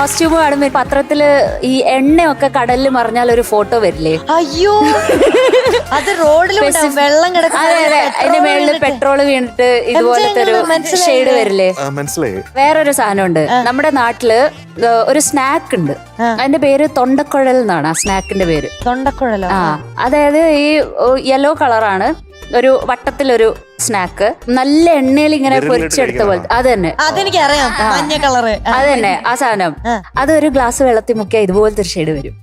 Costume കാണുമ്പോ പത്രത്തില് ഈ എണ്ണയൊക്കെ കടലിൽ മറിഞ്ഞാൽ ഒരു ഫോട്ടോ വരില്ലേ? അയ്യോ, അത് റോഡിൽ വെള്ളം അതെ അതെ, അതിന്റെ മേളില് പെട്രോള് വീണിട്ട് ഇതുപോലത്തെ ഒരു ഷെയ്ഡ് വരില്ലേ? മനസ്സിലായി. വേറൊരു സാധനമുണ്ട് നമ്മുടെ നാട്ടില്, ഒരു സ്നാക്ക് ഉണ്ട്, അതിന്റെ പേര് തൊണ്ടക്കുഴൽ എന്നാണ് ആ സ്നാക്കിന്റെ പേര്. തൊണ്ടക്കുഴലോ? ആ, അതായത് ഈ യെല്ലോ കളറാണ്, ഒരു വട്ടത്തിലൊരു സ്നാക്ക്, നല്ല എണ്ണയിൽ ഇങ്ങനെ പൊരിച്ചെടുത്ത പോലെ. അത് തന്നെ, അതെനിക്കറിയാം, മഞ്ഞ കളറ്. അത് തന്നെ ആ സാധനം. അതൊരു ഗ്ലാസ് വെള്ളത്തിൽ മുക്കിയ ഇതുപോലത്തെ ഒരു ഷെയ്ഡ് വരും.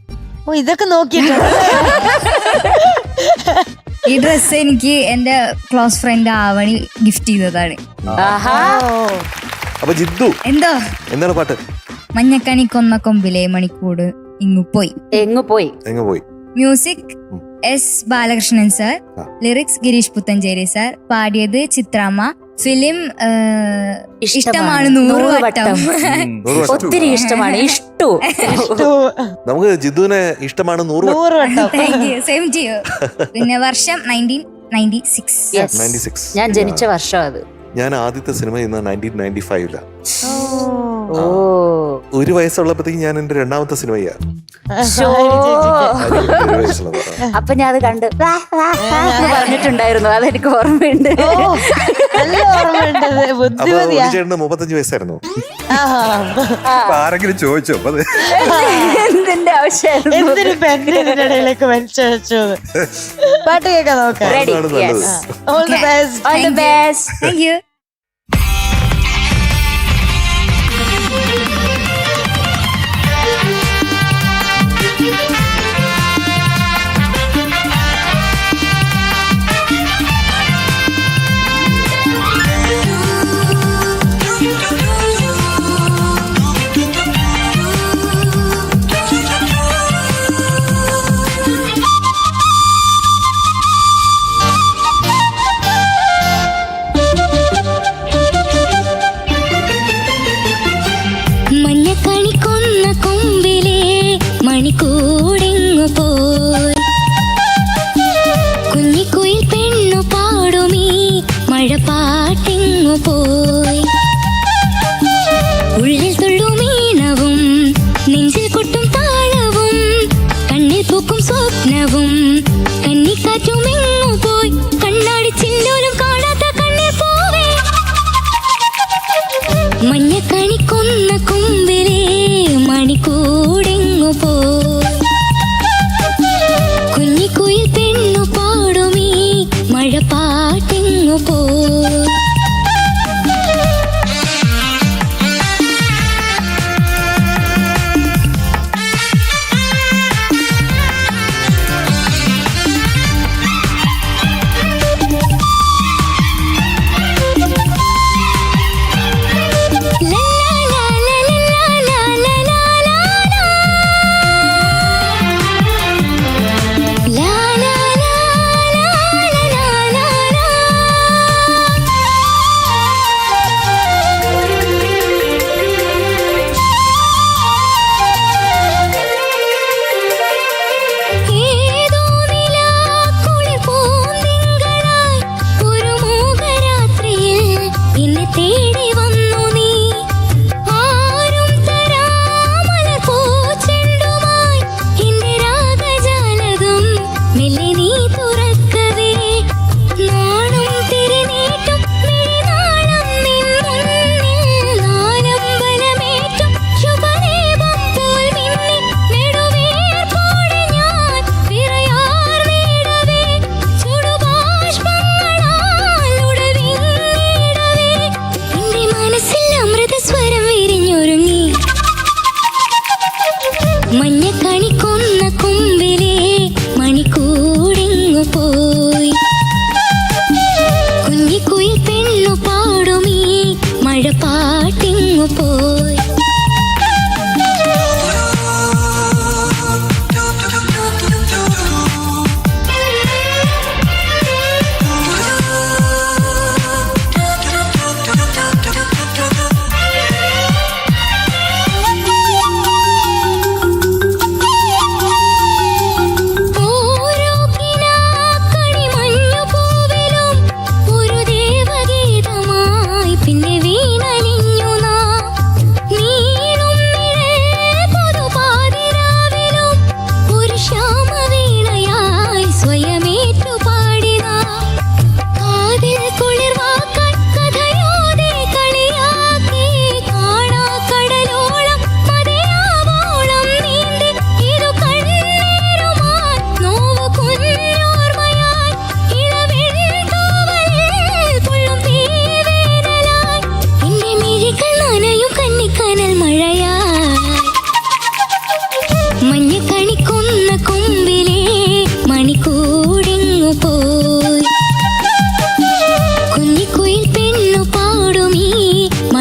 ഓ, ഇതൊക്കെ നോക്കിയിട്ടുണ്ട്. ഈ ഡ്രസ്സ് എനിക്ക് എന്റെ ക്ലോസ് ഫ്രണ്ട് ആവണി ഗിഫ്റ്റ് ചെയ്തതാണ്. അപ്പൊ ജിദ്ദു എന്തോ എന്താണ് പാട്ട്? മഞ്ഞക്കണി കൊന്ന കൊമ്പിലെ മണിക്കൂട് ഇങ്ങു പോയി. എങ്ങു പോയി? എങ്ങ് പോയി. Music S Balakrishnan sir, lyrics Girish Puthenchery sir, പാടിയത് ചിത്രാമ്മ. ഫിലിം ഇഷ്ടമാണ് 100 വട്ടം. ഒത്തിരി ഇഷ്ടമാണ്. ഇഷ്ടു നമുക്ക് ജിദ്ദുവിനെ ഇഷ്ടമാണ് 100 വട്ടം. Same to you. പിന്നെ വർഷം 1996. ഞാൻ ജനിച്ച വർഷം അത്. ഞാൻ ആദ്യത്തെ സിനിമ ചെയ്യുന്നത് 1995 ഓ, 1 വയസ്സുള്ളപ്പോഴത്തേക്ക് ഞാൻ എന്റെ രണ്ടാമത്തെ സിനിമ ചെയ്യാം. അപ്പൊ ഞാൻ അത് കണ്ട് പറഞ്ഞിട്ടുണ്ടായിരുന്നു, അതെനിക്ക് ഓർമ്മയുണ്ട്. നല്ല ഓർമ്മയുണ്ടത്. ബുദ്ധിമതിയാ. 35 വയസ്സായിരുന്നു. ആരെങ്കിലും ചോദിച്ചോ? എന്തിന്റെ ആവശ്യമായിരുന്നു? എന്തൊരു പെണ്ണിനിടയിലേക്ക് വലിച്ചു. പാട്ട് കേൾക്കാൻ നോക്കാം. Ready? Yes. All the best. All the best. Thank you.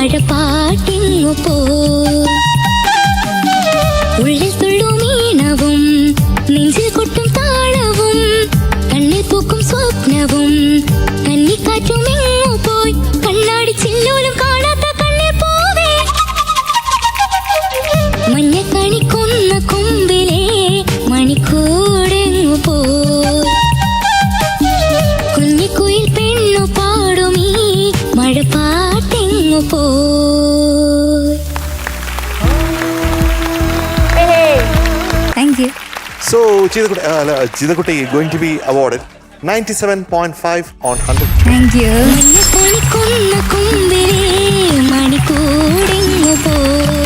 മഴപ്പാട്ടിങ്ങു പോ ഉള്ളിൽ തുള്ളും ഈണവും നെഞ്ചിൽ കൊട്ടും താളവും കണ്ണിൽ പൂക്കും സ്വപ്നവും കന്നിക്കാറ്റും എങ്ങു പോയി കണ്ണാടി ചില്ലോലും കാണാത്ത കണ്ണിൽ പോവേ മഞ്ഞ കണിക്കൊന്ന കൊമ്പിലെ മണിക്കൂടെങ്ങു പോയി കുഞ്ഞിക്കുയിൽ പെണ്ണു പാടുമീ മഴപ്പാട്ടെങ്ങു പോയി. Thank you. So, Chidakute going to be awarded 97.5 on 100. Thank you. മഞ്ഞ കണിക്കൊന്ന കൊമ്പിലെ മണിക്കൂടെങ്ങു പോയി